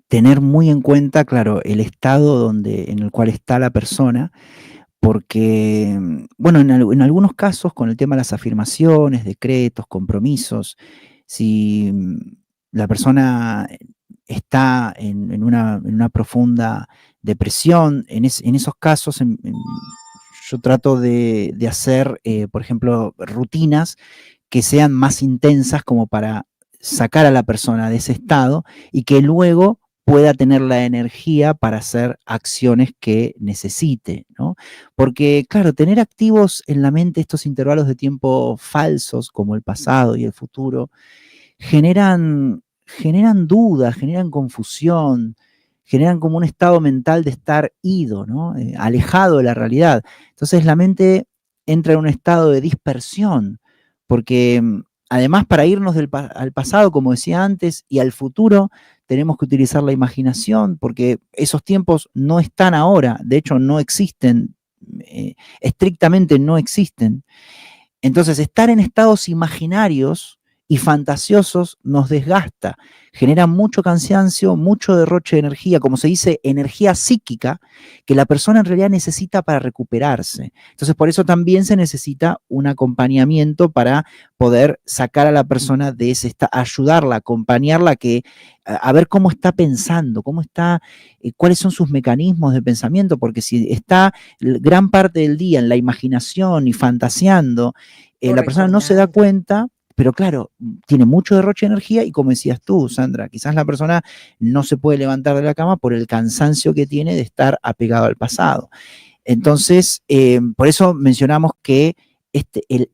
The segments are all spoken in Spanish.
tener muy en cuenta, claro, el estado en el cual está la persona, porque, bueno, en algunos casos, con el tema de las afirmaciones, decretos, compromisos, si la persona está en una profunda depresión, en esos casos yo trato de hacer, por ejemplo, rutinas que sean más intensas como para sacar a la persona de ese estado y que luego pueda tener la energía para hacer acciones que necesite, ¿no? Porque, claro, tener activos en la mente estos intervalos de tiempo falsos, como el pasado y el futuro, generan dudas, generan confusión, generan como un estado mental de estar ido, ¿no? Alejado de la realidad. Entonces la mente entra en un estado de dispersión, porque además para irnos al pasado, como decía antes, y al futuro, tenemos que utilizar la imaginación, porque esos tiempos no están ahora, de hecho no existen, estrictamente no existen. Entonces, estar en estados imaginarios y fantasiosos nos desgasta, genera mucho cansancio, mucho derroche de energía, como se dice, energía psíquica, que la persona en realidad necesita para recuperarse. Entonces, por eso también se necesita un acompañamiento para poder sacar a la persona de ese estado, ayudarla, acompañarla a ver cómo está pensando, cómo está, cuáles son sus mecanismos de pensamiento, porque si está gran parte del día en la imaginación y fantaseando, O la persona no se da recordando. cuenta, pero claro, tiene mucho derroche de energía y como decías tú, Sandra, quizás la persona no se puede levantar de la cama por el cansancio que tiene de estar apegado al pasado. Entonces, por eso mencionamos que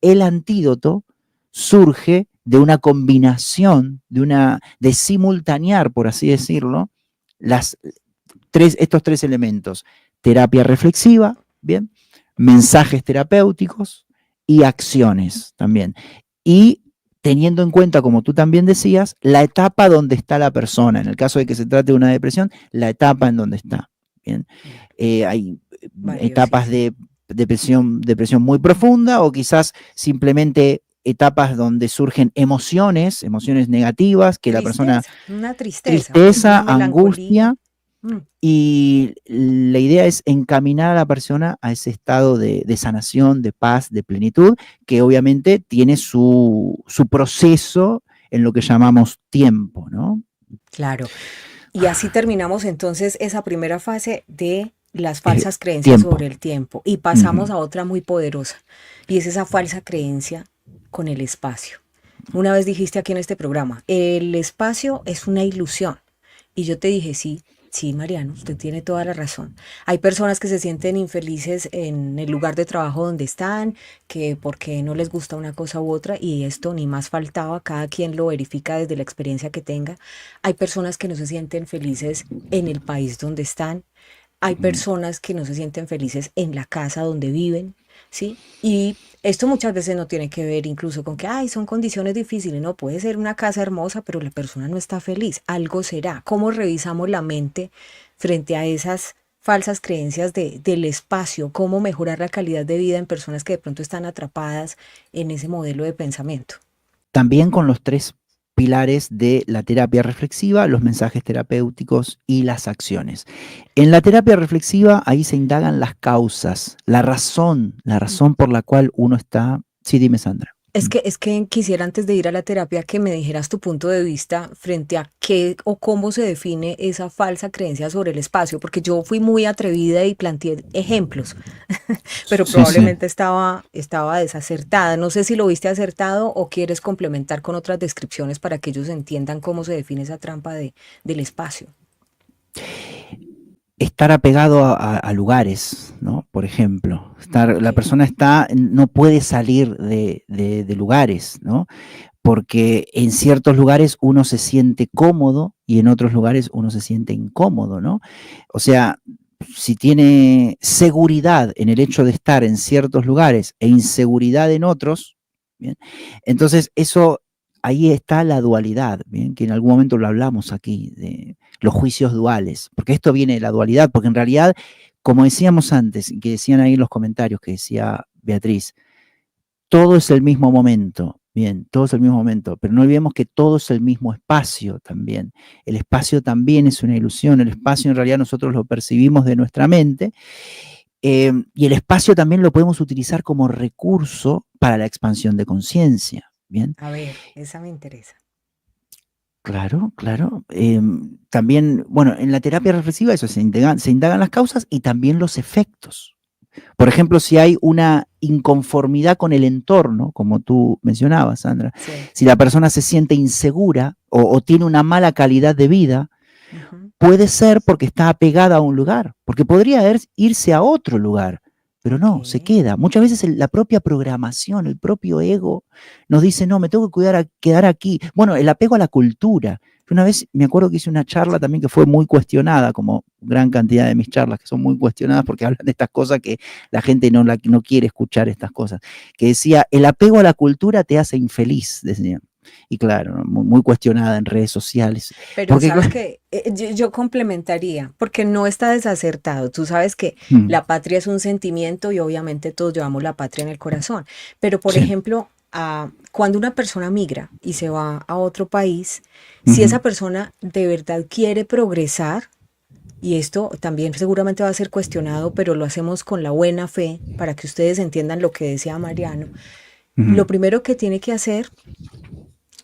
el antídoto surge de una combinación, de simultanear, por así decirlo, estos tres elementos: terapia reflexiva, ¿bien? Mensajes terapéuticos y acciones también. Y teniendo en cuenta, como tú también decías, la etapa donde está la persona. En el caso de que se trate de una depresión, la etapa en donde está. ¿Bien? Hay etapas Valiosísimo. de depresión muy profunda o quizás simplemente etapas donde surgen emociones negativas que la persona, Tristeza, una tristeza, pues tristeza, una melancolía. angustia, Mm. y la idea es encaminar a la persona a ese estado de sanación, de paz, de plenitud, que obviamente tiene su proceso en lo que llamamos tiempo, ¿no? Claro. Y así terminamos entonces esa primera fase de las falsas creencias Tiempo. sobre el tiempo y Uh -huh. pasamos a otra muy poderosa y es esa falsa creencia con el espacio. Una vez dijiste aquí en este programa, el espacio es una ilusión. Y yo te dije, sí, sí, Mariano, usted tiene toda la razón. Hay personas que se sienten infelices en el lugar de trabajo donde están, que porque no les gusta una cosa u otra, y esto ni más faltaba, cada quien lo verifica desde la experiencia que tenga. Hay personas que no se sienten felices en el país donde están. Hay personas que no se sienten felices en la casa donde viven, ¿sí? Y esto muchas veces no tiene que ver incluso con que, ay, son condiciones difíciles, no, puede ser una casa hermosa, pero la persona no está feliz, algo será. ¿Cómo revisamos la mente frente a esas falsas creencias del espacio? ¿Cómo mejorar la calidad de vida en personas que de pronto están atrapadas en ese modelo de pensamiento? También con los tres pilares de la terapia reflexiva, los mensajes terapéuticos y las acciones. En la terapia reflexiva, ahí se indagan las causas, la razón por la cual uno está. Sí, dime, Sandra. Es que quisiera antes de ir a la terapia que me dijeras tu punto de vista frente a qué o cómo se define esa falsa creencia sobre el espacio, porque yo fui muy atrevida y planteé ejemplos, pero Sí, sí. probablemente estaba desacertada. No sé si lo viste acertado o quieres complementar con otras descripciones para que ellos entiendan cómo se define esa trampa del espacio. Estar apegado a lugares, ¿no? Por ejemplo, Ok. la persona no puede salir de lugares, ¿no? Porque en ciertos lugares uno se siente cómodo y en otros lugares uno se siente incómodo, ¿no? O sea, si tiene seguridad en el hecho de estar en ciertos lugares e inseguridad en otros, ¿bien? Entonces eso, ahí está la dualidad, ¿bien? Que en algún momento lo hablamos aquí, de los juicios duales, porque esto viene de la dualidad, porque en realidad, como decíamos antes, que decían ahí en los comentarios, que decía Beatriz, todo es el mismo momento, Bien, todo es el mismo momento, pero no olvidemos que todo es el mismo espacio también. El espacio también es una ilusión, el espacio en realidad nosotros lo percibimos de nuestra mente, y el espacio también lo podemos utilizar como recurso para la expansión de conciencia, ¿bien? A ver, esa me interesa. Claro, claro. También, bueno, en la terapia reflexiva eso, se indagan las causas y también los efectos. Por ejemplo, si hay una inconformidad con el entorno, como tú mencionabas, Sandra, Sí. si la persona se siente insegura o tiene una mala calidad de vida, Ujú. puede ser porque está apegada a un lugar, porque podría irse a otro lugar, pero Ok. no, se queda. Muchas veces la propia programación, el propio ego nos dice, no, me tengo que quedar aquí. Bueno, el apego a la cultura. Yo una vez me acuerdo que hice una charla también que fue muy cuestionada, como gran cantidad de mis charlas que son muy cuestionadas porque hablan de estas cosas que la gente no quiere escuchar estas cosas, que decía, el apego a la cultura te hace infeliz, decían. Y claro, ¿no? Muy cuestionada en redes sociales. Pero Porque, sabes que yo complementaría, porque no está desacertado. Tú sabes que mm, la patria es un sentimiento y obviamente todos llevamos la patria en el corazón. Pero, por sí. ejemplo, cuando una persona migra y se va a otro país, si Ujú, esa persona de verdad quiere progresar, y esto también seguramente va a ser cuestionado, pero lo hacemos con la buena fe para que ustedes entiendan lo que decía Mariano, ujú, lo primero que tiene que hacer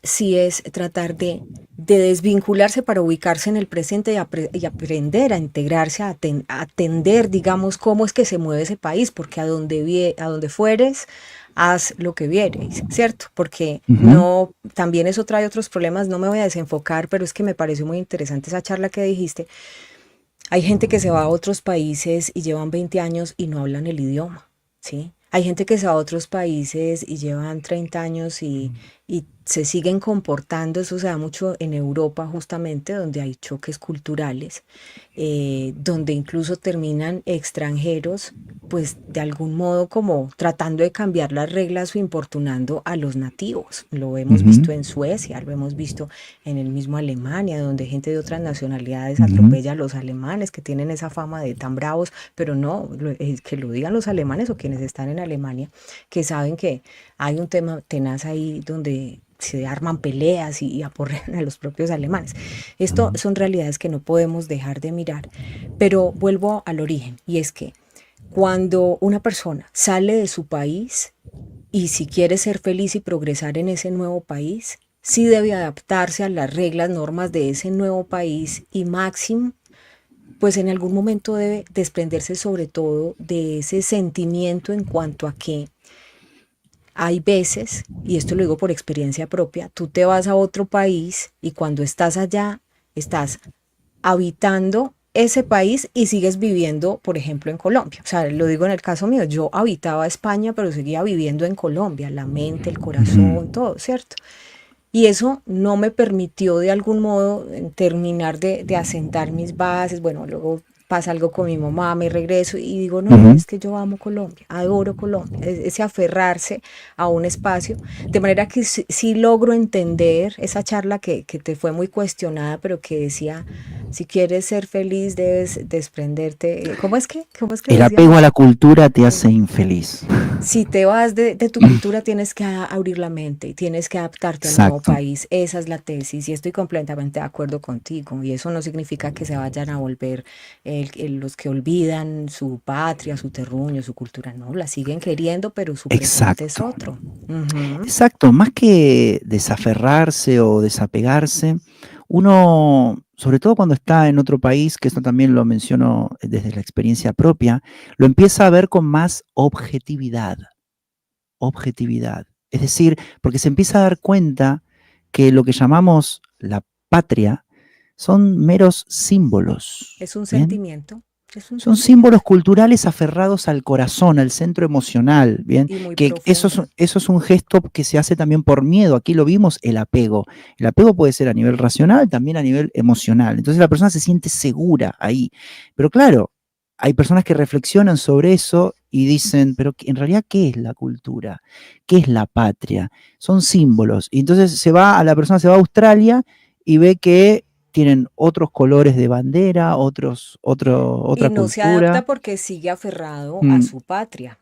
sí es tratar de desvincularse para ubicarse en el presente y aprender a integrarse, a atender, digamos, cómo es que se mueve ese país, porque a donde fueres, haz lo que vieres, ¿cierto? Porque ujú, no, también eso trae otros problemas, no me voy a desenfocar, pero es que me pareció muy interesante esa charla que dijiste. Hay gente que se va a otros países y llevan 20 años y no hablan el idioma, ¿sí? Hay gente que se va a otros países y llevan 30 años y se siguen comportando, eso se da mucho en Europa justamente, donde hay choques culturales, donde incluso terminan extranjeros, pues de algún modo como tratando de cambiar las reglas o importunando a los nativos. Lo hemos ujú, visto en Suecia, lo hemos visto en el mismo Alemania, donde gente de otras nacionalidades ujú. atropella a los alemanes que tienen esa fama de tan bravos, pero no, que lo digan los alemanes o quienes están en Alemania, que saben que hay un tema tenaz ahí donde se arman peleas y aporrean a los propios alemanes. Esto son realidades que no podemos dejar de mirar, pero vuelvo al origen, y es que cuando una persona sale de su país y si quiere ser feliz y progresar en ese nuevo país, sí debe adaptarse a las reglas, normas de ese nuevo país y máximo, pues en algún momento debe desprenderse sobre todo de ese sentimiento en cuanto a que hay veces, y esto lo digo por experiencia propia, tú te vas a otro país y cuando estás allá, estás habitando ese país y sigues viviendo, por ejemplo, en Colombia. O sea, lo digo en el caso mío, yo habitaba España, pero seguía viviendo en Colombia, la mente, el Ujú. corazón, todo, ¿cierto? Y eso no me permitió de algún modo terminar de asentar mis bases. Bueno, luego pasa algo con mi mamá, me regreso y digo, no, Ujú. es que yo amo Colombia, adoro Colombia, ese aferrarse a un espacio, de manera que sí logro entender esa charla que te fue muy cuestionada, pero que decía, si quieres ser feliz debes desprenderte, ¿cómo es que El decía? apego a la cultura te hace infeliz. Si te vas de tu cultura, tienes que abrir la mente y tienes que adaptarte al nuevo Exacto, país. Esa es la tesis y estoy completamente de acuerdo contigo. Y eso no significa que se vayan a volver los que olvidan su patria, su terruño, su cultura. No, la siguen queriendo, pero su presente es exacto, otro. Ujú. exacto. Más que desaferrarse o desapegarse, uno, sobre todo cuando está en otro país, que esto también lo menciono desde la experiencia propia, lo empieza a ver con más objetividad. Objetividad. Es decir, porque se empieza a dar cuenta que lo que llamamos la patria son meros símbolos, Es un ¿bien? sentimiento, es un Son símbolos sentimiento culturales aferrados al corazón, al centro emocional, ¿bien? y muy Que profundo. eso es un gesto que se hace también por miedo. Aquí lo vimos, el apego. El apego puede ser a nivel racional, también a nivel emocional. Entonces la persona se siente segura ahí. Pero claro, hay personas que reflexionan sobre eso y dicen, pero en realidad, ¿qué es la cultura? ¿Qué es la patria? Son símbolos. Y entonces la persona se va a Australia y ve que tienen otros colores de bandera, Y otra no se adapta cultura. porque sigue aferrado a Mm, su patria.